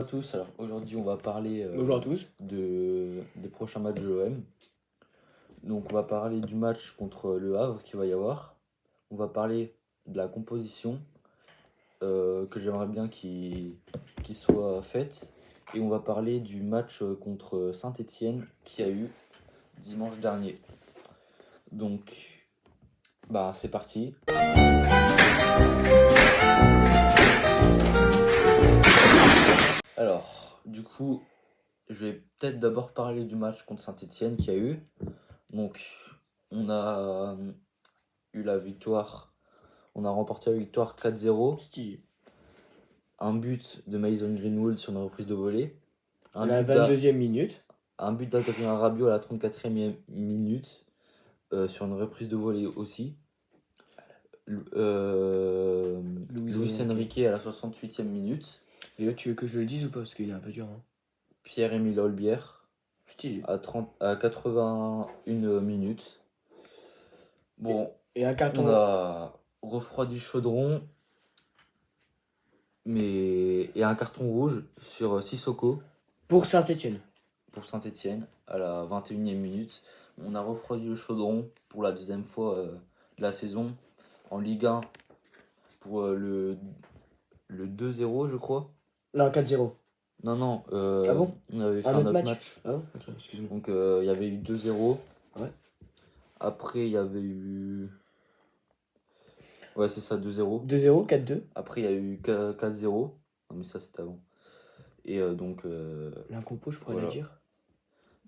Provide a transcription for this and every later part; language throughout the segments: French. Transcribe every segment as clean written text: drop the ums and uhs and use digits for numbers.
À tous, alors aujourd'hui on va parler Bonjour à tous. des prochains matchs de l'OM. Donc on va parler du match contre le Havre qu'il va y avoir. On va parler de la composition que j'aimerais bien qu'il soit faite. Et on va parler du match contre Saint-Étienne qui a eu dimanche dernier. Donc c'est parti. Alors, du coup, je vais peut-être d'abord parler du match contre Saint-Étienne qu'il y a eu. Donc, on a eu la victoire, on a remporté la victoire 4-0. Stylé. Un but de Mason Greenwood sur une reprise de volée. À la 22e minute. Un but d'Adrien Rabiot à la 34e minute sur une reprise de volée aussi. Luis Enrique à la 68e minute. Et là, tu veux que je le dise ou pas? Parce qu'il est un peu dur. Hein. Pierre-Emile Holbière Stylé. à 81 minutes. Bon, et un carton. On a refroidi le chaudron, et un carton rouge sur Sissoko. Pour Saint-Étienne. Pour Saint-Étienne, à la 21e minute. On a refroidi le chaudron pour la deuxième fois de la saison en Ligue 1 pour le 2-0, je crois. Non, 4-0. Non. Ah bon? On avait fait un autre match. Ah bon? Ok, excuse-moi. Donc il y avait eu 2-0. Ouais. Après, il y avait eu... Ouais, c'est ça, 2-0. 2-0, 4-2. Après, il y a eu 4-0. Non, mais ça, c'était avant. Et donc... La compo, je pourrais la dire.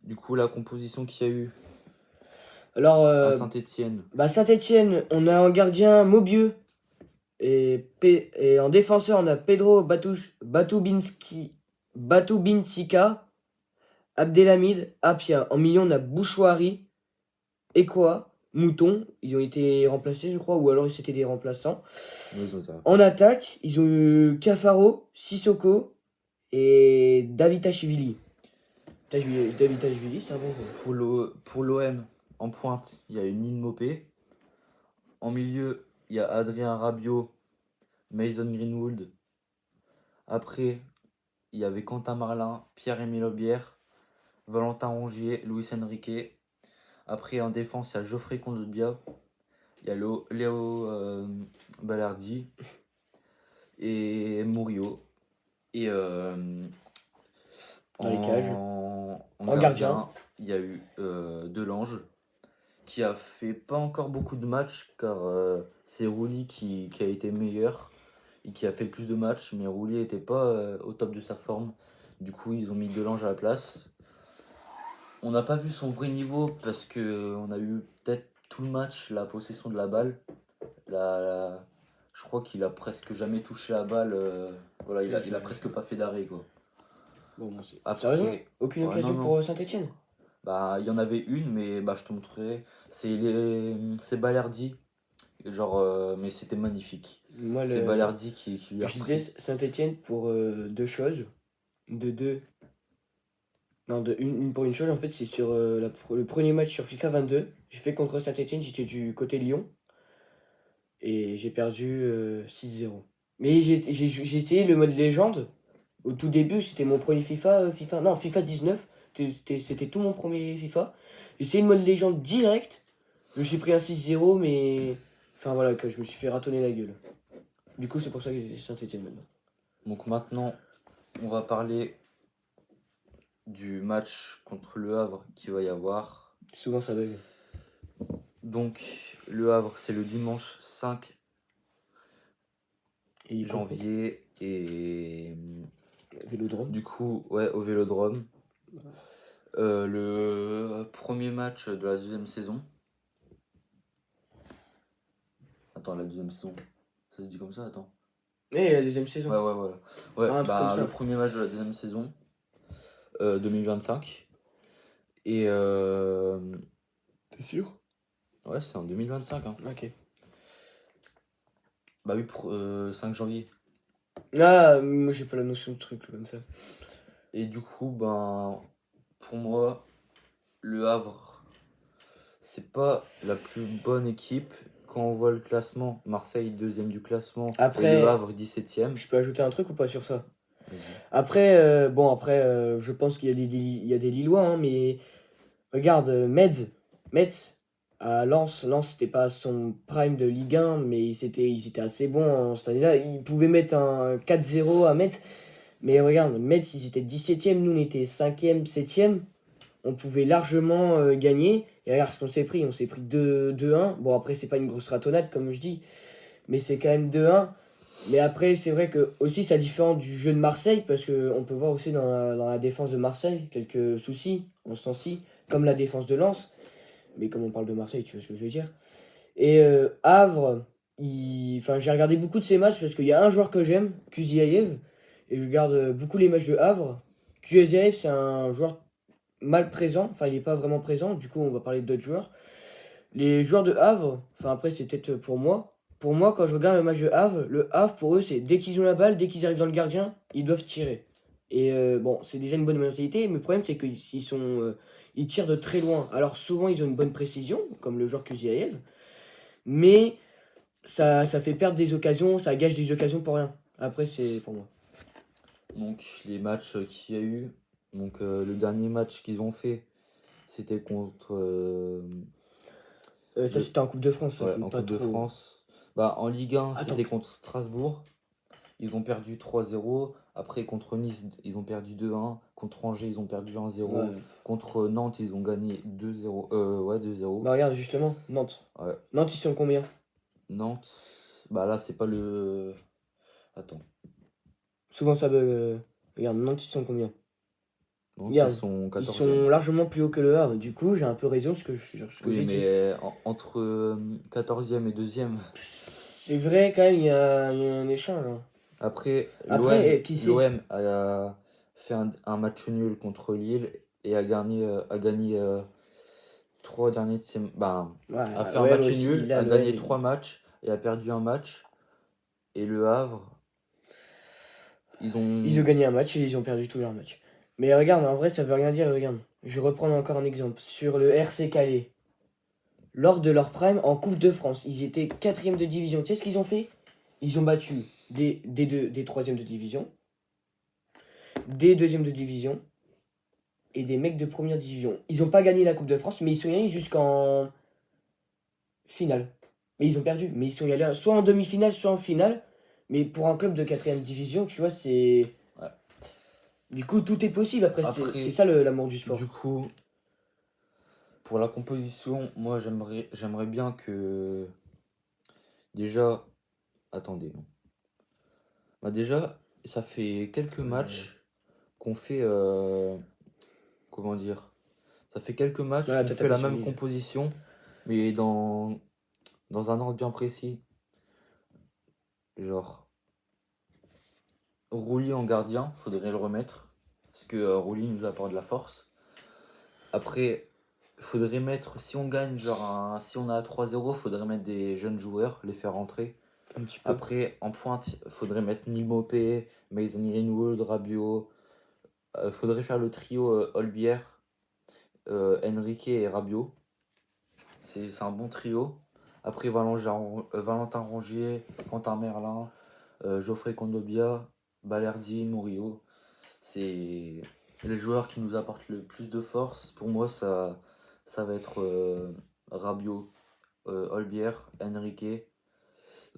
Du coup, la composition qu'il y a eu Alors, à Saint-Étienne. Saint-Étienne, on a en gardien Maubieu. Et en défenseur, on a Pedro Batubinsika, Abdelhamid, Apia. En milieu, on a Bouchouari, Ekoa, Mouton. Ils ont été remplacés, je crois, ou alors c'était des remplaçants. En attaque, ils ont eu Cafaro, Sissoko et Davitashvili. Davitashvili, c'est un bon joueur. Pour l'OM, en pointe, il y a une Mopé. En milieu, il y a Adrien Rabiot, Mason Greenwood. Après, il y avait Quentin Marlin, Pierre-Emile Aubière, Valentin Rongier, Luis Enrique. Après, en défense, il y a Geoffrey Kondogbia, il y a Léo Ballardi et Murillo. Et dans les cages. En gardien, il y a eu Delange, qui a fait pas encore beaucoup de matchs, car c'est Roulier qui a été meilleur et qui a fait le plus de matchs, mais Roulier n'était pas au top de sa forme. Du coup, ils ont mis Delange à la place. On n'a pas vu son vrai niveau parce qu'on a eu peut-être tout le match la possession de la balle. Je crois qu'il a presque jamais touché la balle. Voilà, il a presque pas fait d'arrêt, quoi. Bon, après, aucune occasion pour Saint-Étienne. Il y en avait une, mais je te montrerai. C'est Ballardi. Mais c'était magnifique. C'est Ballardi qui lui a repris. Je disais Saint-Étienne pour deux choses. Une pour une chose, en fait, c'est sur le premier match sur FIFA 22. J'ai fait contre Saint-Étienne, j'étais du côté Lyon. Et j'ai perdu 6-0. Mais j'ai essayé le mode légende. Au tout début, c'était mon premier FIFA 19. C'était tout mon premier FIFA. J'ai essayé le mode légende direct. Je me suis pris un 6-0, mais... Enfin voilà, que je me suis fait ratonner la gueule. Du coup, c'est pour ça que j'ai Saint-Étienne maintenant. Donc maintenant, on va parler du match contre le Havre qu'il va y avoir. Souvent ça bug. Donc, le Havre, c'est le dimanche 5 janvier et... Vélodrome. Du coup, ouais, au Vélodrome. Le premier match de la deuxième saison. Attends, la deuxième saison. Ça se dit comme ça, attends. La deuxième saison. Ouais, voilà. Ouais, le premier match de la deuxième saison. 2025. Et T'es sûr? Ouais, c'est en 2025. Hein. Ok. Bah oui, 5 janvier. Ah, moi j'ai pas la notion de truc comme ça. Et du coup, pour moi, le Havre, c'est pas la plus bonne équipe. Quand on voit le classement, Marseille 2e du classement, après, et le Havre 17e. Je peux ajouter un truc ou pas sur ça? Vas-y. Après, je pense qu'il y a il y a des Lillois, hein, mais regarde, Metz, à Lens, c'était pas son prime de Ligue 1, mais ils étaient assez bons cette année-là. Ils pouvaient mettre un 4-0 à Metz, mais regarde, Metz, ils étaient 17e, nous on était 5e, 7e. On pouvait largement gagner. Et regarde ce qu'on s'est pris. On s'est pris 2-1. Bon, après, c'est pas une grosse ratonnade, comme je dis, mais c'est quand même 2-1. Mais après, c'est vrai que aussi ça différent du jeu de Marseille, parce qu'on peut voir aussi dans la défense de Marseille quelques soucis en ce temps-ci, comme la défense de Lens. Mais comme on parle de Marseille, tu vois ce que je veux dire. Et Havre, enfin, j'ai regardé beaucoup de ces matchs parce qu'il y a un joueur que j'aime, Kuzyaev, et je regarde beaucoup les matchs de Havre. Kuzyaev, c'est un joueur mal présent, enfin il n'est pas vraiment présent, du coup on va parler d'autres joueurs. Les joueurs de Havre, enfin après c'est peut-être pour moi. Pour moi, quand je regarde le Havre pour eux, c'est dès qu'ils ont la balle, dès qu'ils arrivent dans le gardien, ils doivent tirer. Et bon, c'est déjà une bonne mentalité, mais le problème c'est ils tirent de très loin. Alors souvent ils ont une bonne précision, comme le joueur Kuzyaev, mais ça fait perdre des occasions, ça gâche des occasions pour rien. Après c'est pour moi. Donc, les matchs qu'il y a eu. Donc, le dernier match qu'ils ont fait, c'était contre. Ça c'était en Coupe de France, ça Ouais, compte en pas Coupe de trop. France. Bah, en Ligue 1, Attends, c'était contre Strasbourg. Ils ont perdu 3-0. Après, contre Nice, ils ont perdu 2-1. Contre Angers, ils ont perdu 1-0. ouais. Contre Nantes, ils ont gagné 2-0. Ouais, 2-0. Bah regarde justement, Nantes. Ouais. Nantes ils sont combien? Nantes, bah là, c'est pas le. Attends. Souvent ça bug. Regarde, Nantes, ils sont combien? Nantes, ils Regarde, sont ils 14e. sont largement plus haut que le Havre. Du coup, j'ai un peu raison sur ce que Oui, j'ai dit. mais entre 14e et 2e. C'est vrai, quand même, il y a un échange, hein. Après, Après, qui c'est? l'OM a fait un match nul contre Lille et a gagné 3 derniers de ses. Bah, Ouais, a fait un l'OM match aussi, nul, là, a l'OM. gagné 3 matchs et a perdu un match. Et le Havre, ils Ils ont ont. gagné un match et ils ont perdu tous leurs matchs. Mais regarde, en vrai, ça veut rien dire. Regarde, je vais reprendre encore un exemple. Sur le RC Calais, lors de leur prime en Coupe de France, ils étaient quatrième de division. Tu sais ce qu'ils ont fait? Ils ont battu des troisièmes de division, des deuxièmes de division et des mecs de première division. Ils n'ont pas gagné la Coupe de France, mais ils sont allés jusqu'en finale. Mais ils ont perdu. Mais ils sont allés soit en demi-finale, soit en finale. Mais pour un club de quatrième division, tu vois, c'est. Ouais. Du coup, tout est possible. Après, c'est Après, ça l'amour du sport. du coup, pour la composition, moi j'aimerais bien que. Déjà. Attendez. Bah, déjà, ça fait quelques matchs qu'on fait. Comment dire? Ça fait quelques matchs Voilà, qu'on t'as fait tapé la sur même l'île. composition, mais dans un ordre bien précis. Genre, Roulis en gardien, faudrait le remettre. Parce que Roulis nous apporte de la force. Après, faudrait mettre, si on gagne, si on a 3-0, faudrait mettre des jeunes joueurs, les faire rentrer. Un petit peu. Après, en pointe, faudrait mettre Neil Maupay, Mason Greenwood, Rabiot. Faudrait faire le trio Olbière, Enrique et Rabiot. C'est un bon trio. Après, Valentin Rongier, Quentin Merlin, Geoffrey Kondogbia, Balerdi, Murillo. C'est les joueurs qui nous apportent le plus de force. Pour moi, ça va être Rabiot, Olbière, Enrique,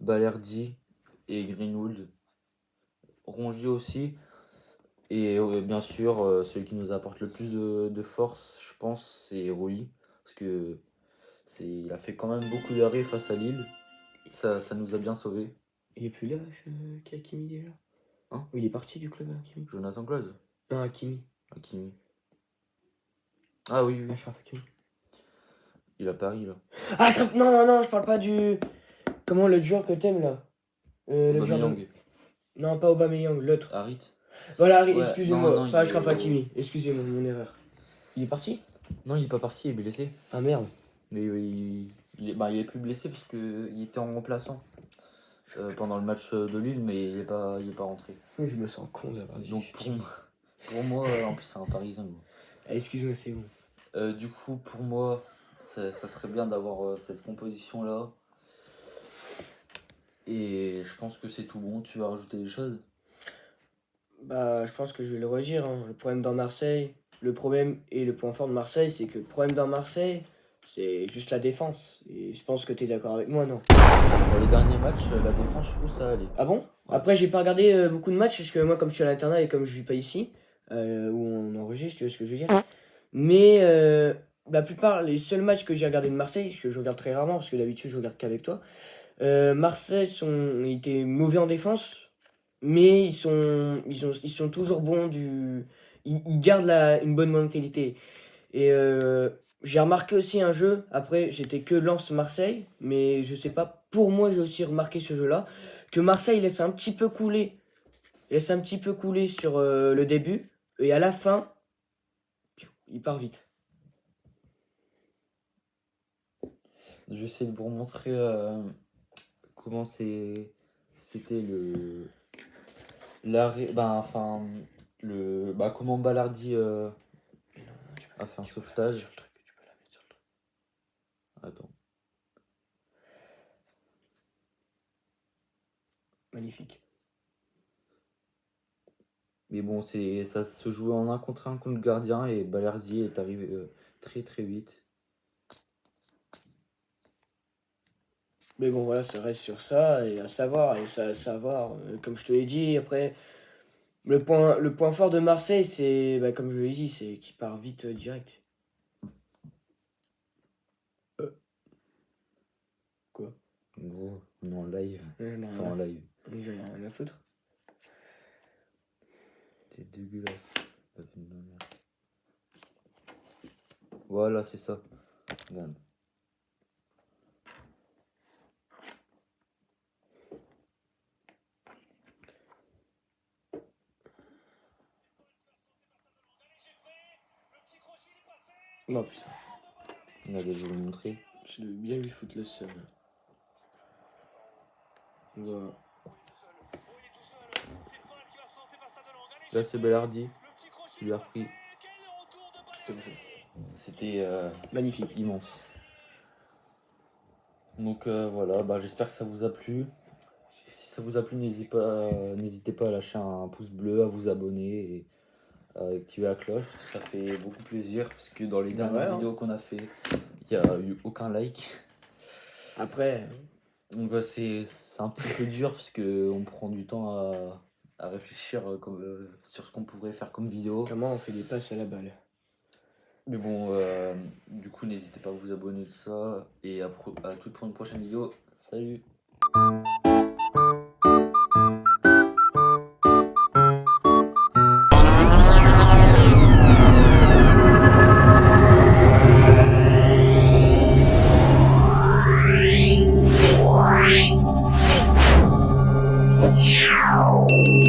Balerdi et Greenwood. Rongier aussi. Et bien sûr, celui qui nous apporte le plus de force, je pense, c'est Rui. Parce que il a fait quand même beaucoup d'arrêts face à Lille. Ça nous a bien sauvés. Il est plus là, Hakimi déjà? Hein? Oh, il est parti du club, Hakimi. Jonathan Claude. Non, Hakimi. Hakimi. Ah oui, oui, oui. Achraf Hakimi. Il a Paris là. Ah, non, non, je parle pas du. Comment le joueur que t'aimes là? Le joueur de. Aubameyang. Non, pas Aubameyang, l'autre. Harit. Voilà, Ouais, non, excusez-moi, non, pas il Achraf est. Hakimi. Excusez-moi, mon erreur. Il est parti? Non, il est pas parti, il est blessé. Ah merde. Mais il est plus blessé parce qu'il était en remplaçant pendant le match de Lille, mais il est pas rentré. Je me sens con d'avoir dit. Donc pour moi, en plus c'est un Parisien. Gros. Ah, excuse-moi, c'est bon. Du coup, pour moi, ça serait bien d'avoir cette composition-là. Et je pense que c'est tout bon. Tu vas rajouter des choses? Bah, je pense que je vais le redire, hein. Le problème dans Marseille, le problème et le point fort de Marseille, c'est que le problème dans Marseille, c'est juste la défense. Et je pense que tu es d'accord avec moi, non? Dans les derniers matchs, la défense, je trouve ça allait. Ah bon? Ouais. Après, j'ai pas regardé beaucoup de matchs, parce que moi, comme je suis à l'internat et comme je vis pas ici, où on enregistre, tu vois ce que je veux dire. Mais la plupart, les seuls matchs que j'ai regardé de Marseille, que je regarde très rarement, parce que d'habitude, je regarde qu'avec toi, Marseille ils étaient mauvais en défense, mais ils sont toujours bons ils gardent une bonne mentalité. Et j'ai remarqué aussi un jeu, après j'étais que Lens-Marseille, mais je sais pas, pour moi j'ai aussi remarqué ce jeu-là, que Marseille laisse un petit peu couler, sur le début, et à la fin, il part vite. Je vais essayer de vous remontrer comment c'était l'arrêt, comment Balardi a fait un sauvetage. Attends. Magnifique. Mais bon, ça se jouait en 1 contre 1 contre le gardien et Balardi est arrivé très très vite. Mais bon, voilà, ça reste sur ça, et à savoir, comme je te l'ai dit, après, le point fort de Marseille, c'est, comme je l'ai dit, c'est qu'il part vite direct. Quoi? En gros, on est en live. Non, Enfin, en live. j'en ai rien à foutre. C'est dégueulasse. Voilà, c'est ça. Regarde. Non, putain. Regardez, je vais vous le montrer. J'ai bien vu foutre le seum. Voilà. Là, c'est Balardi qui lui a repris. C'était Magnifique. immense. Donc voilà, j'espère que ça vous a plu. Si ça vous a plu, n'hésitez pas à lâcher un pouce bleu, à vous abonner et à activer la cloche. Ça fait beaucoup plaisir parce que dans les dernières vidéos qu'on a fait, il n'y a eu aucun like. Après, Donc c'est un petit peu dur parce qu'on prend du temps à réfléchir sur ce qu'on pourrait faire comme vidéo. comment on fait des passes à la balle? Mais bon, du coup, n'hésitez pas à vous abonner de ça. Et à toute pour une prochaine vidéo. Salut! Meow.